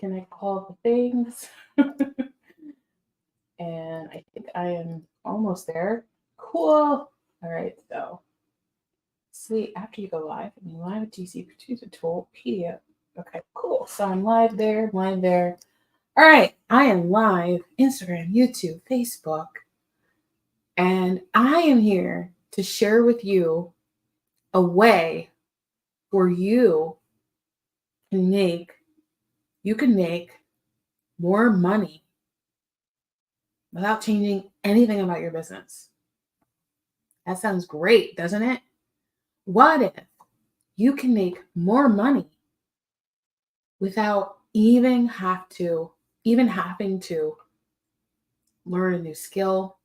reconnect all the things. And I think I am almost there. Cool. All right, so see, after you go live, I mean, live with GC producer tool, PDF. Okay, cool. So I'm live there, live there. All right, I am live, Instagram, YouTube, Facebook, and I am here to share with you a way where you can make more money without changing anything about your business. That sounds great, doesn't it? What if you can make more money without even having to learn a new skill,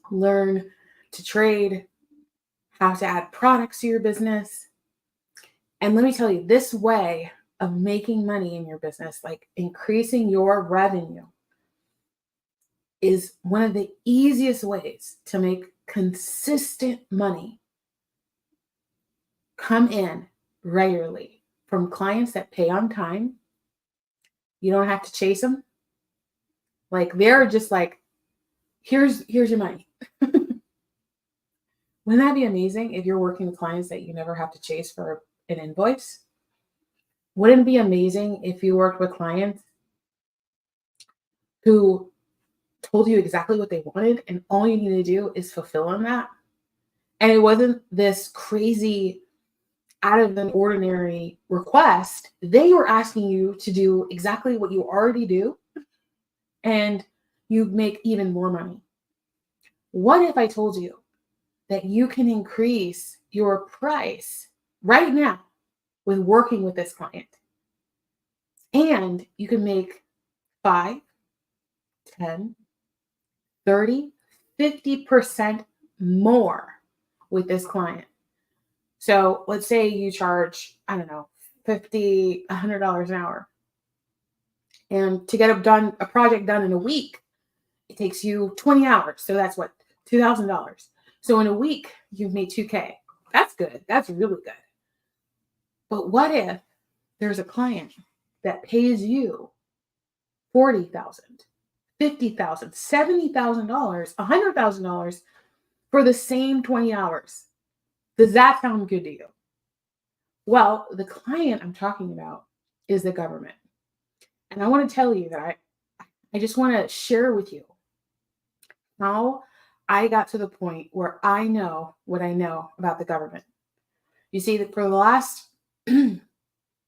learn to trade, how to add products to your business? And let me tell you, this way of making money in your business, like increasing your revenue, is one of the easiest ways to make consistent money come in regularly from clients that pay on time. You don't have to chase them. Like, they're just like, here's your money. Wouldn't that be amazing if you're working with clients that you never have to chase for an invoice? Wouldn't it be amazing if you worked with clients who told you exactly what they wanted and all you need to do is fulfill on that? And it wasn't this crazy out of the ordinary request. They were asking you to do exactly what you already do, and you make even more money. What if I told you that you can increase your price right now with working with this client, and you can make 5, 10, 30, 50% more with this client? So let's say you charge, I don't know, $50, $100 an hour. And to get a project done in a week, it takes you 20 hours. So that's what, $2,000. So in a week, you've made $2K. That's good. That's really good. But what if there's a client that pays you $40,000, $50,000, $70,000, $100,000 for the same 20 hours? Does that sound good to you? Well, the client I'm talking about is the government. And I want to tell you that I just want to share with you how I got to the point where I know what I know about the government. You see, that for the last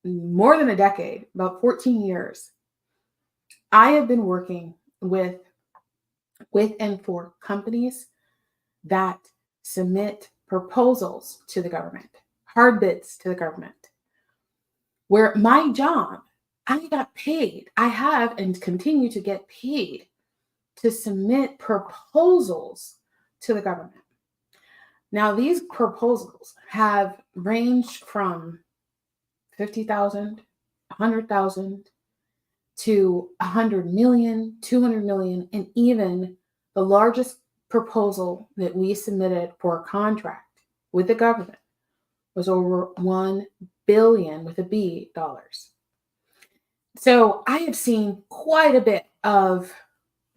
more than a decade, about 14 years, I have been working with and for companies that submit proposals to the government, hard bids to the government, where my job, I got paid. I have and continue to get paid to submit proposals to the government. Now, these proposals have ranged from 50,000, 100,000 to 100 million, 200 million, and even the largest proposal that we submitted for a contract with the government was over $1 billion with a B dollars. So I have seen quite a bit of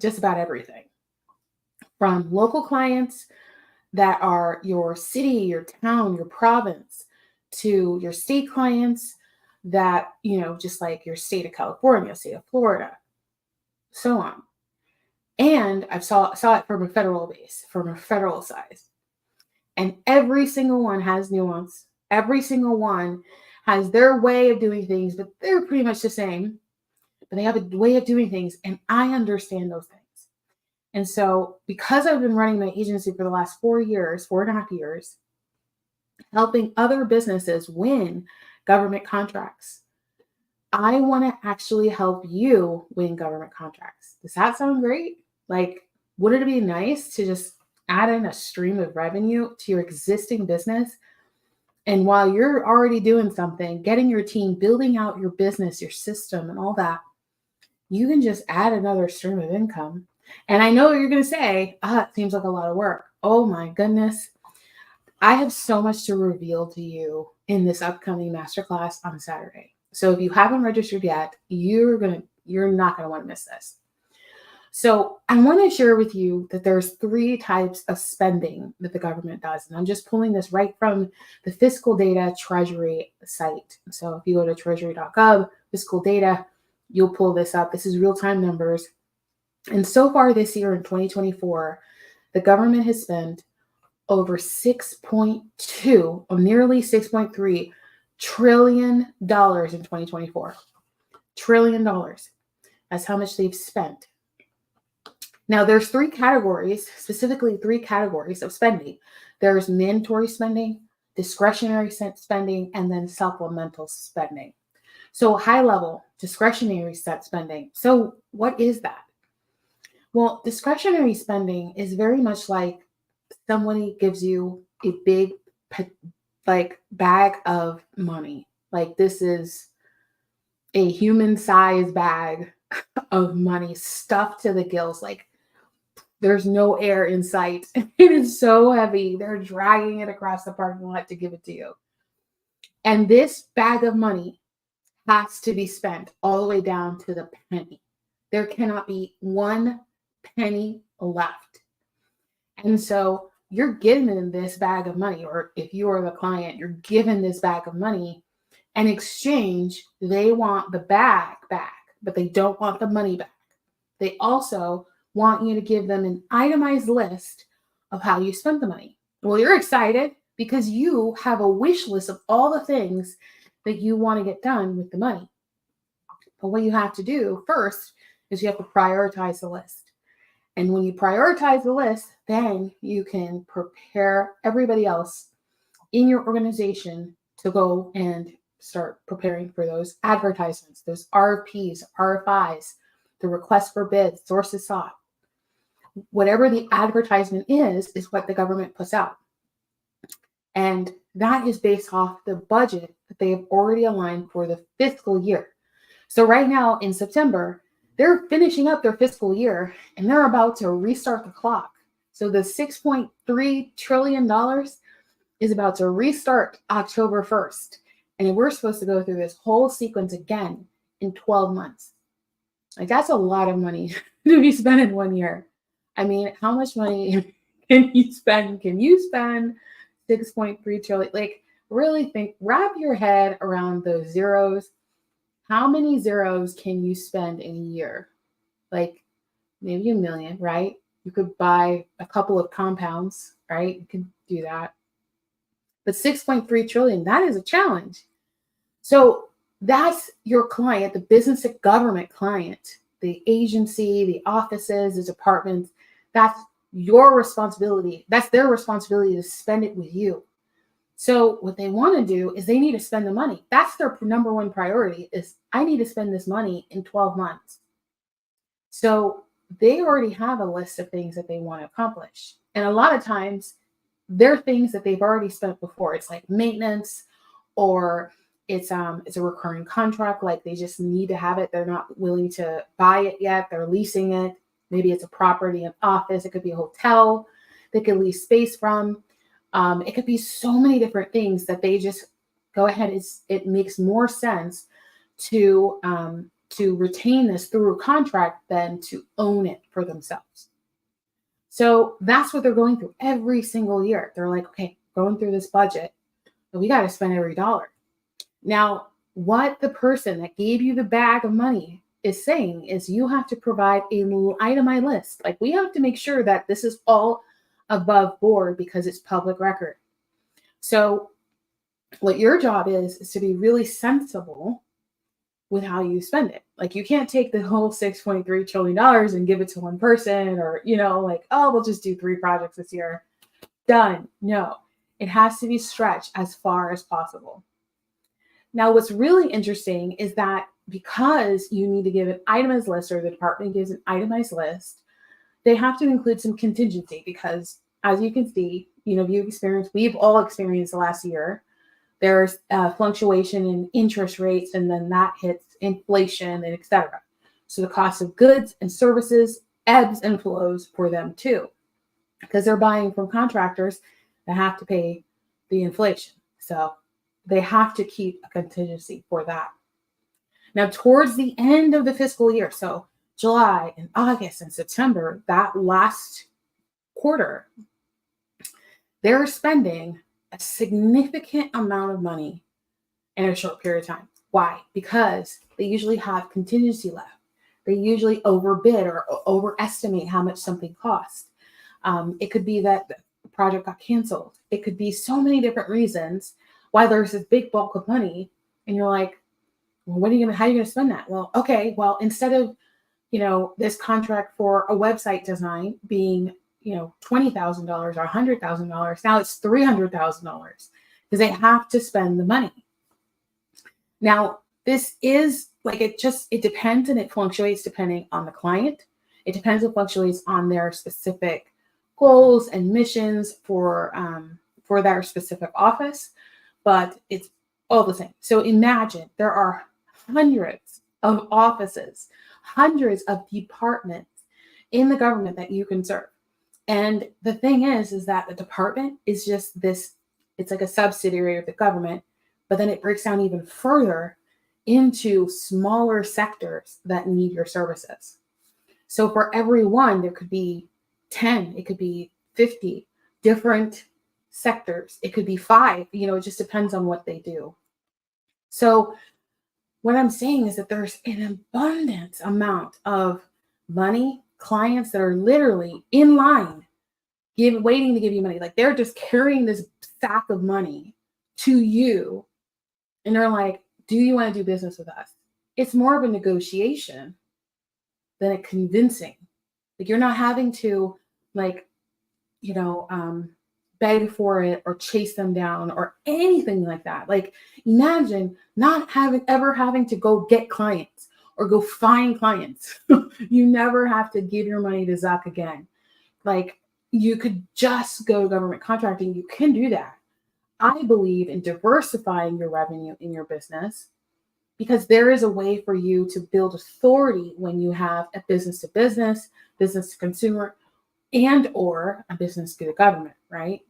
just about everything, from local clients that are your city, your town, your province, to your state clients that, just like your state of California, state of Florida, so on. And I saw it from a federal base, from a federal size. And every single one has nuance. Every single one has their way of doing things, but they're pretty much the same. But they have a way of doing things, and I understand those things. And so, because I've been running my agency for the last 4.5 years, helping other businesses win government contracts, I want to actually help you win government contracts. Does that sound great? Like, wouldn't it be nice to just add in a stream of revenue to your existing business? And while you're already doing something, getting your team, building out your business, your system, and all that, you can just add another stream of income. And I know you're going to say, it seems like a lot of work. Oh my goodness. I have so much to reveal to you in this upcoming masterclass on Saturday. So if you haven't registered yet, you're not gonna want to miss this. So I want to share with you that there's 3 types of spending that the government does. And I'm just pulling this right from the fiscal data treasury site. So if you go to treasury.gov, fiscal data, you'll pull this up. This is real-time numbers. And so far this year in 2024, the government has spent over 6.2 or nearly 6.3 trillion dollars in 2024. Trillion dollars. That's how much they've spent. Now, there's 3 categories, specifically 3 categories of spending. There's mandatory spending, discretionary spending, and then supplemental spending. So high level, discretionary spending. So what is that? Well, discretionary spending is very much like somebody gives you a big bag of money. Like this is a human-sized bag of money stuffed to the gills. Like there's no air in sight. It is so heavy. They're dragging it across the parking lot to give it to you. And this bag of money has to be spent all the way down to the penny. There cannot be 1 penny left. And so you're given this bag of money, or if you are the client, you're given this bag of money. In exchange, they want the bag back, but they don't want the money back. They also want you to give them an itemized list of how you spent the money. Well, you're excited because you have a wish list of all the things that you want to get done with the money. But what you have to do first is you have to prioritize the list. And when you prioritize the list, then you can prepare everybody else in your organization to go and start preparing for those advertisements, those RFPs, RFIs, the request for bids, sources sought. Whatever the advertisement is what the government puts out. And that is based off the budget that they have already aligned for the fiscal year. So right now in September, they're finishing up their fiscal year and they're about to restart the clock. So the $6.3 trillion is about to restart October 1st. And we're supposed to go through this whole sequence again in 12 months. Like that's a lot of money to be spent in 1 year. I mean, how much money can you spend? Can you spend 6.3 trillion? Like really think, wrap your head around those zeros. How many zeros can you spend in a year? Like maybe $1 million, right? You could buy a couple of compounds, right? You can do that. But 6.3 trillion, that is a challenge. So that's your client, the business to government client, the agency, the offices, the departments. That's your responsibility. That's their responsibility to spend it with you. So what they want to do is they need to spend the money. That's their number one priority is I need to spend this money in 12 months. So they already have a list of things that they want to accomplish. And a lot of times they're things that they've already spent before. It's like maintenance or it's a recurring contract. Like they just need to have it. They're not willing to buy it yet. They're leasing it. Maybe it's a property, an office. It could be a hotel they could lease space from. It could be so many different things that they just go ahead. It makes more sense to retain this through a contract than to own it for themselves. So that's what they're going through every single year. They're like, okay, going through this budget, but we got to spend every dollar. Now, what the person that gave you the bag of money is saying is you have to provide an itemized list. Like we have to make sure that this is all above board because it's public record. So what your job is to be really sensible with how you spend it. Like you can't take the whole $6.3 trillion and give it to one person or, like, oh, we'll just do 3 projects this year. Done. No, it has to be stretched as far as possible. Now, what's really interesting is that because you need to give an itemized list or the department gives an itemized list, they have to include some contingency because as you can see, we've all experienced the last year, there's a fluctuation in interest rates and then that hits inflation and et cetera. So the cost of goods and services ebbs and flows for them too, because they're buying from contractors that have to pay the inflation. So they have to keep a contingency for that. Now, towards the end of the fiscal year, so July and August and September, that last quarter, they're spending a significant amount of money in a short period of time. Why? Because they usually have contingency left. They usually overbid or overestimate how much something costs. It could be that the project got canceled. It could be so many different reasons why there's this big bulk of money, and you're like, well, how are you gonna spend that? Well, okay, well, instead of this contract for a website design being $20,000 or $100,000, now it's $300,000 because they have to spend the money. Now, this is like, it depends, and it fluctuates depending on the client. It depends and fluctuates on their specific goals and missions for their specific office, but it's all the same. So imagine there are hundreds of offices, hundreds of departments in the government that you can serve. And the thing is that the department is just this, it's like a subsidiary of the government, but then it breaks down even further into smaller sectors that need your services. So for every one, there could be 10, it could be 50 different sectors. It could be 5, it just depends on what they do. So what I'm saying is that there's an abundant amount of money, clients that are literally in line, waiting to give you money. Like, they're just carrying this sack of money to you. And they're like, do you want to do business with us? It's more of a negotiation than a convincing. Like, you're not having to beg for it or chase them down or anything like that. Like, imagine not having to go get clients or go find clients. You never have to give your money to Zuck again. Like, you could just go to government contracting. You can do that. I believe in diversifying your revenue in your business, because there is a way for you to build authority when you have a business to business, business to consumer, and or a business to the government, right?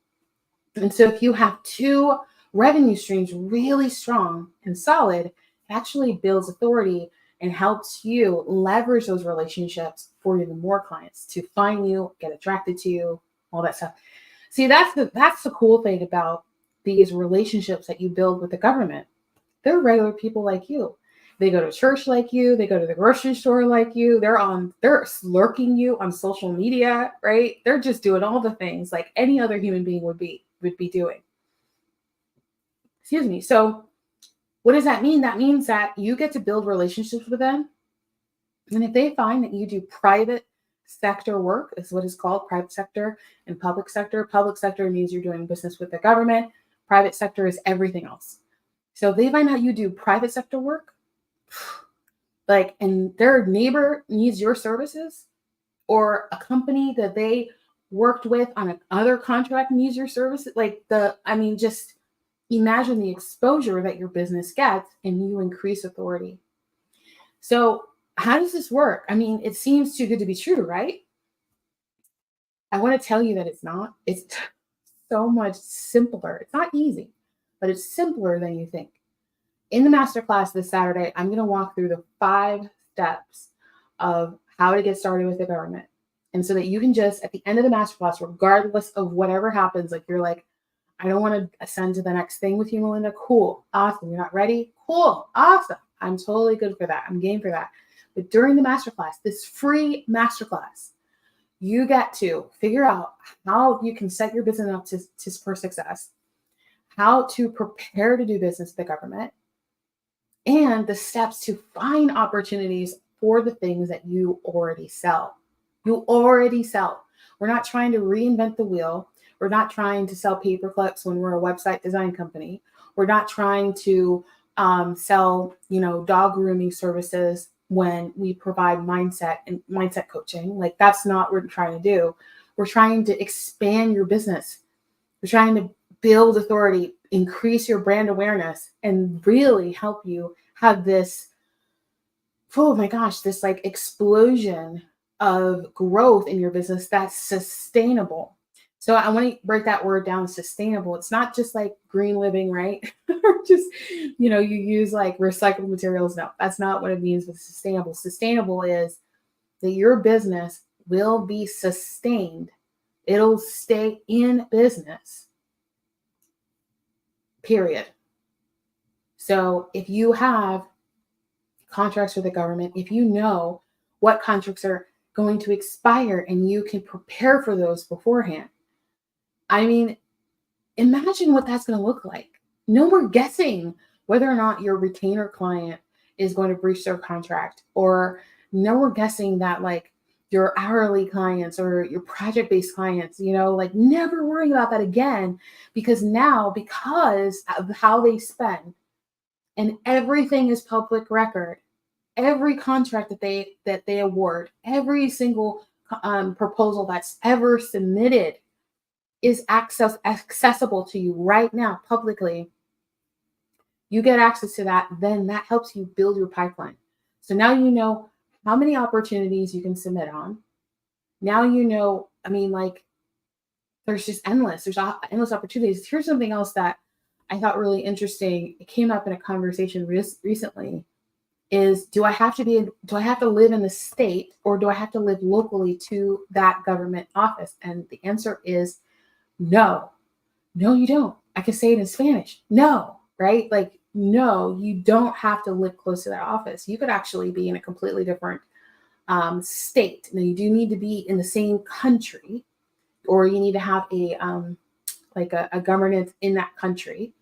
And so if you have 2 revenue streams really strong and solid, it actually builds authority and helps you leverage those relationships for even more clients to find you, get attracted to you, all that stuff. See, that's the cool thing about these relationships that you build with the government. They're regular people like you. They go to church like you. They go to the grocery store like you. They're lurking you on social media, right? They're just doing all the things like any other human being would be doing. Excuse me. So what does that mean? That means that you get to build relationships with them. And if they find that you do private sector work, is what is called private sector and public sector. Public sector means you're doing business with the government. Private sector is everything else. So if they find out you do private sector work, and their neighbor needs your services, or a company that they worked with on another contract needs your services, just imagine the exposure that your business gets, and you increase authority. So how does this work? I mean, it seems too good to be true, right? I want to tell you that it's not. It's so much simpler. It's not easy, but it's simpler than you think. In the masterclass this Saturday, I'm going to walk through the 5 steps of how to get started with the government. And so that you can just, at the end of the masterclass, regardless of whatever happens, like, you're like, I don't want to ascend to the next thing with you, Melinda. Cool. Awesome. You're not ready? Cool. Awesome. I'm totally good for that. I'm game for that. But during the masterclass, this free masterclass, you get to figure out how you can set your business up for success, how to prepare to do business with the government, and the steps to find opportunities for the things that you already sell. You already sell. We're not trying to reinvent the wheel. We're not trying to sell paper clips when we're a website design company. We're not trying to sell, dog grooming services when we provide mindset coaching. Like, that's not what we're trying to do. We're trying to expand your business. We're trying to build authority, increase your brand awareness, and really help you have this, this explosion of growth in your business that's sustainable. So I want to break that word down, sustainable. It's not just like green living, right? Or just, you use like recycled materials. No, that's not what it means with sustainable. Sustainable is that your business will be sustained. It'll stay in business, period. So if you have contracts with the government, if you know what contracts are going to expire and you can prepare for those beforehand, I mean, imagine what that's going to look like. No more guessing whether or not your retainer client is going to breach their contract, or no more guessing that like your hourly clients or your project-based clients, like never worrying about that again, because now, because of how they spend and everything is public record, every contract that they award, every single proposal that's ever submitted is accessible to you right now publicly. You get access to that, then that helps you build your pipeline. So now you know how many opportunities you can submit on. Now like there's just there's endless opportunities. Here's something else that I thought really interesting. It came up in a conversation recently. Is do I have to live in the state, or do I have to live locally to that government office? And the answer is no. No, you don't. I can say it in Spanish. No, right? Like, no, you don't have to live close to that office. You could actually be in a completely different state. Now, you do need to be in the same country, or you need to have a governance in that country,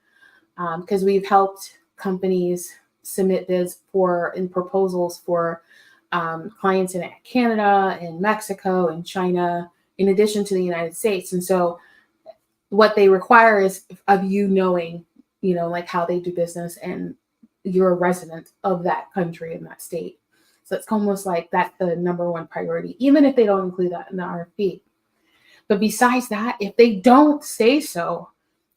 because we've helped companies submit bids and proposals for clients in Canada and Mexico and China, in addition to the United States. And so what they require is of you knowing, like how they do business, and you're a resident of that country and that state. So it's almost like that's the number one priority, even if they don't include that in the RFP. But besides that, if they don't say so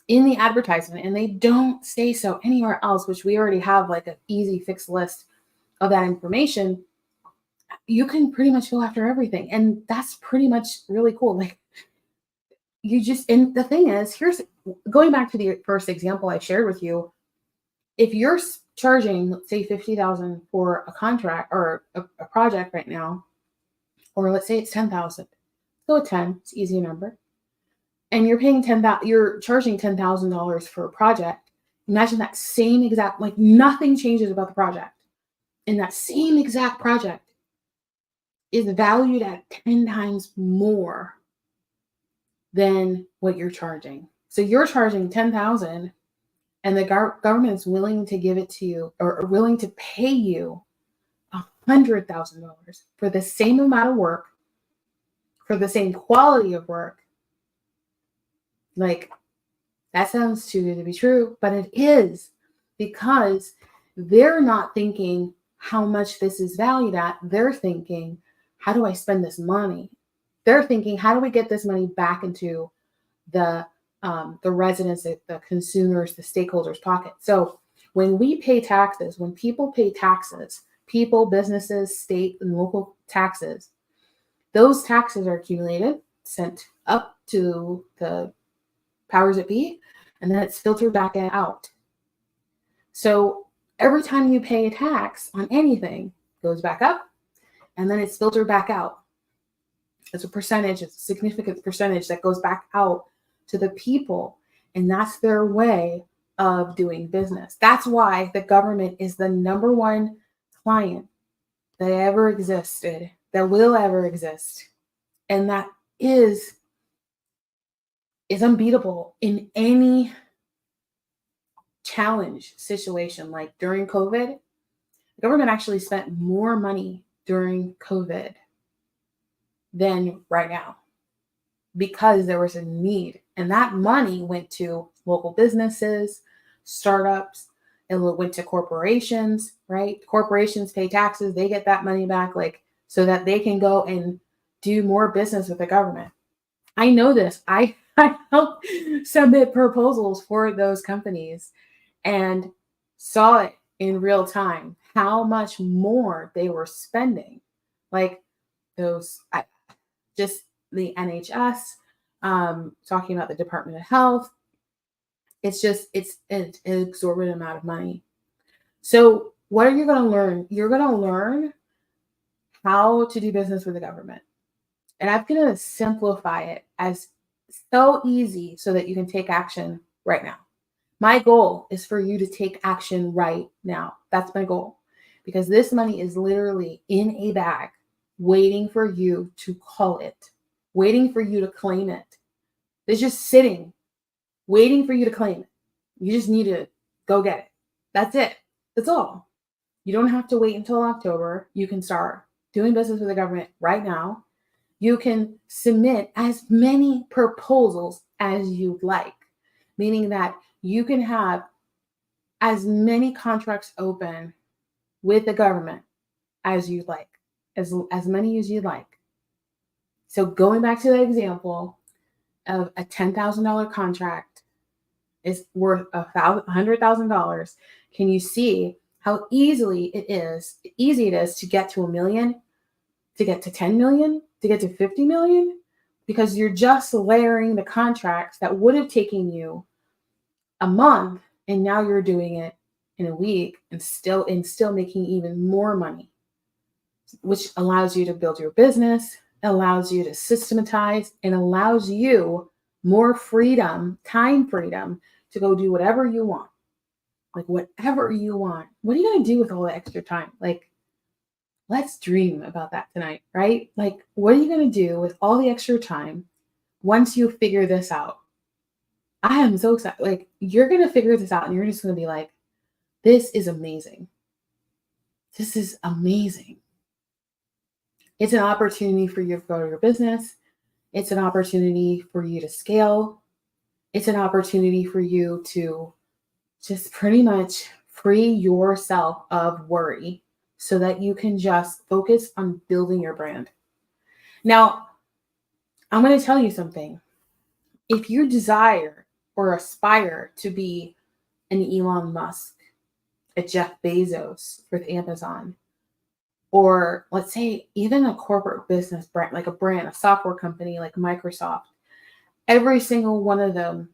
in the advertisement and they don't say so anywhere else, which we already have like an easy fixed list of that information, you can pretty much go after everything. And that's pretty much really cool. Like, and the thing is, here's going back to the first example I shared with you. If you're charging, let's say $50,000 for a contract or a project right now, or let's say it's $10,000, go with 10, it's an easy number. And you're paying you're charging $10,000 for a project. Imagine that same exact, like nothing changes about the project. And that same exact project is valued at 10 times more than what you're charging. So you're charging 10,000, and the government is willing to give it to you, or willing to pay you $100,000 for the same amount of work, for the same quality of work. Like, that sounds too good to be true, but it is, because they're not thinking how much this is valued at. They're thinking, how do I spend this money? They're thinking, how do we get this money back into the residents, the consumers, the stakeholders' pocket? So when we pay taxes, when people pay taxes, people, businesses, state and local taxes, those taxes are accumulated, sent up to the powers that be, and then it's filtered back out. So every time you pay a tax on anything, it goes back up, and then it's filtered back out. It's a percentage, it's a significant percentage that goes back out to the people, and that's their way of doing business. That's why the government is the number one client that ever existed, that will ever exist, and that is unbeatable in any challenge situation. Like during COVID, the government actually spent more money during COVID than right now, because there was a need. And that money went to local businesses, startups, it went to corporations, right? Corporations pay taxes, they get that money back, like, so that they can go and do more business with the government. I know this. I helped submit proposals for those companies and saw it in real time, how much more they were spending. Like just the NHS, talking about the Department of Health. It's an exorbitant amount of money. So what are you going to learn? You're going to learn how to do business with the government. And I'm going to simplify it as so easy so that you can take action right now. My goal is for you to take action right now. That's my goal, because this money is literally in a bag waiting for you to call it, waiting for you to claim it. It's just sitting, waiting for you to claim it. You just need to go get it. That's it. That's all. You don't have to wait until October. You can start doing business with the government right now. You can submit as many proposals as you'd like, meaning that you can have as many contracts open with the government as you'd like, as many as you'd like. So going back to the example of a $10,000 contract is worth $100,000. Can you see how easy it is to get to 1 million, to get to 10 million, to get to 50 million? Because you're just layering the contracts that would have taken you a month, and now you're doing it in a week and still making even more money, which allows you to build your business, allows you to systematize, and allows you more freedom, time freedom, to go do whatever you want. Like whatever you want. What are you going to do with all the extra time? Like, let's dream about that tonight, right? Like, what are you going to do with all the extra time once you figure this out? I am so excited. Like, you're going to figure this out and you're just going to be like, this is amazing. This is amazing. It's an opportunity for you to grow your business. It's an opportunity for you to scale. It's an opportunity for you to just pretty much free yourself of worry so that you can just focus on building your brand. Now, I'm going to tell you something. If you desire or aspire to be an Elon Musk, a Jeff Bezos with Amazon, or let's say even a corporate business brand, like a software company like Microsoft, every single one of them,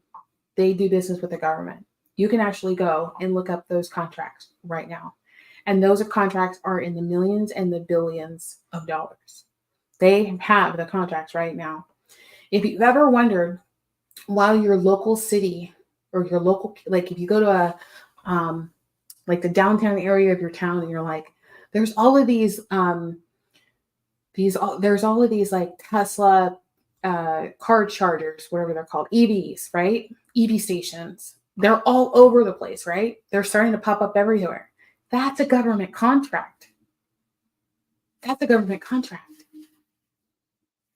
they do business with the government. You can actually go and look up those contracts right now. And those contracts are in the millions and the billions of dollars. They have the contracts right now. If you've ever wondered why your local city or your local, like if you go to like the downtown area of your town and you're like, there's all of these like Tesla car chargers, whatever they're called, EVs, right? EV stations. They're all over the place, right? They're starting to pop up everywhere. That's a government contract. That's a government contract.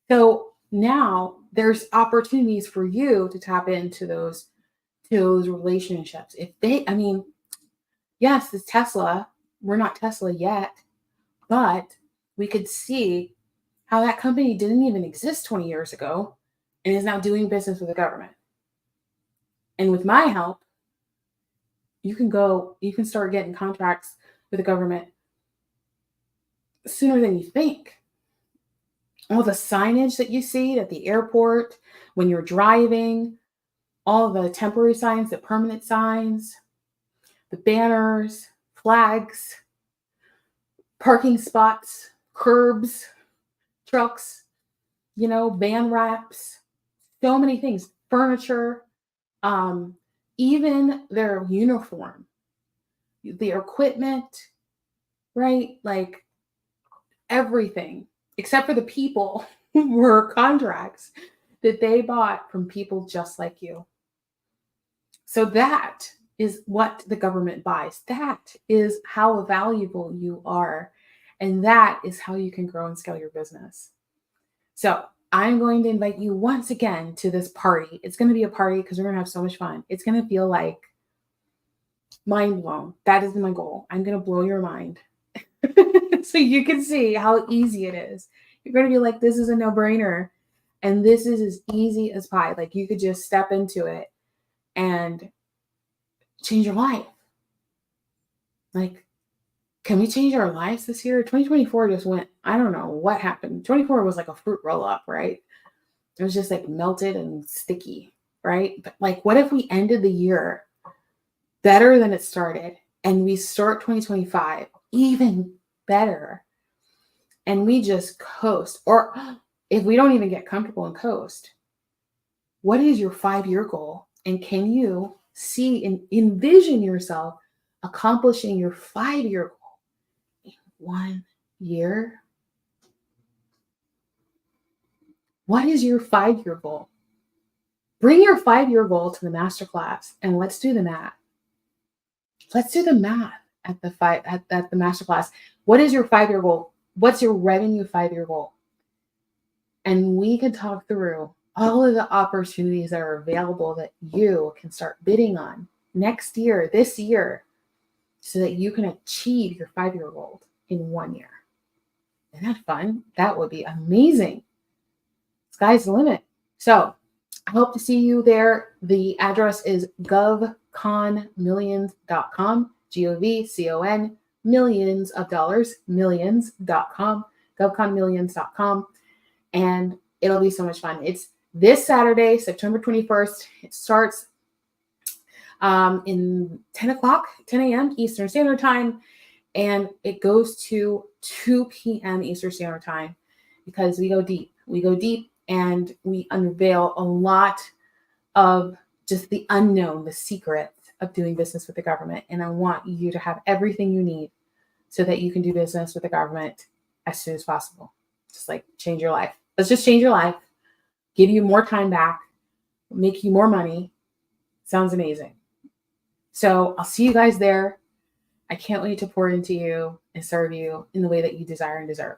So now there's opportunities for you to tap into those relationships. Yes, it's Tesla. We're not Tesla yet, but we could see how that company didn't even exist 20 years ago and is now doing business with the government. And with my help, you can start getting contracts with the government sooner than you think. All the signage that you see at the airport, when you're driving, all the temporary signs, the permanent signs, the banners, flags, parking spots, curbs, trucks, van wraps, so many things, furniture, even their uniform, their equipment, right? Like everything, except for the people were contracts that they bought from people just like you. So that is what the government buys. That is how valuable you are. And that is how you can grow and scale your business. So I'm going to invite you once again to this party. It's going to be a party because we're going to have so much fun. It's going to feel like mind blown. That is my goal. I'm going to blow your mind so you can see how easy it is. You're going to be like, this is a no-brainer. And this is as easy as pie. Like you could just step into it and change your life. Like, can we change our lives this year? 2024 just went, I don't know what happened. 24 was like a fruit roll up, right? It was just like melted and sticky, right? But like, what if we ended the year better than it started and we start 2025 even better and we just coast? Or if we don't even get comfortable and coast, what is your 5-year goal? And can you see and envision yourself accomplishing your 5-year goal in 1 year? What is your 5-year goal? Bring your 5-year goal to the masterclass and let's do the math. Let's do the math at the masterclass. What is your 5-year goal? What's your revenue 5-year goal? And we can talk through all of the opportunities that are available that you can start bidding on next year, this year, so that you can achieve your 5-year goal in 1 year. Isn't that fun? That would be amazing. Sky's the limit. So I hope to see you there. The address is govconmillions.com, GOVCON, millions of dollars, millions.com, govconmillions.com. And it'll be so much fun. It's this Saturday, September 21st. It starts in 10 a.m. Eastern Standard Time. And it goes to 2 p.m. Eastern Standard Time because we go deep. We go deep and we unveil a lot of just the unknown, the secrets of doing business with the government. And I want you to have everything you need so that you can do business with the government as soon as possible. Just like change your life. Let's just change your life, give you more time back, make you more money. Sounds amazing. So I'll see you guys there. I can't wait to pour into you and serve you in the way that you desire and deserve.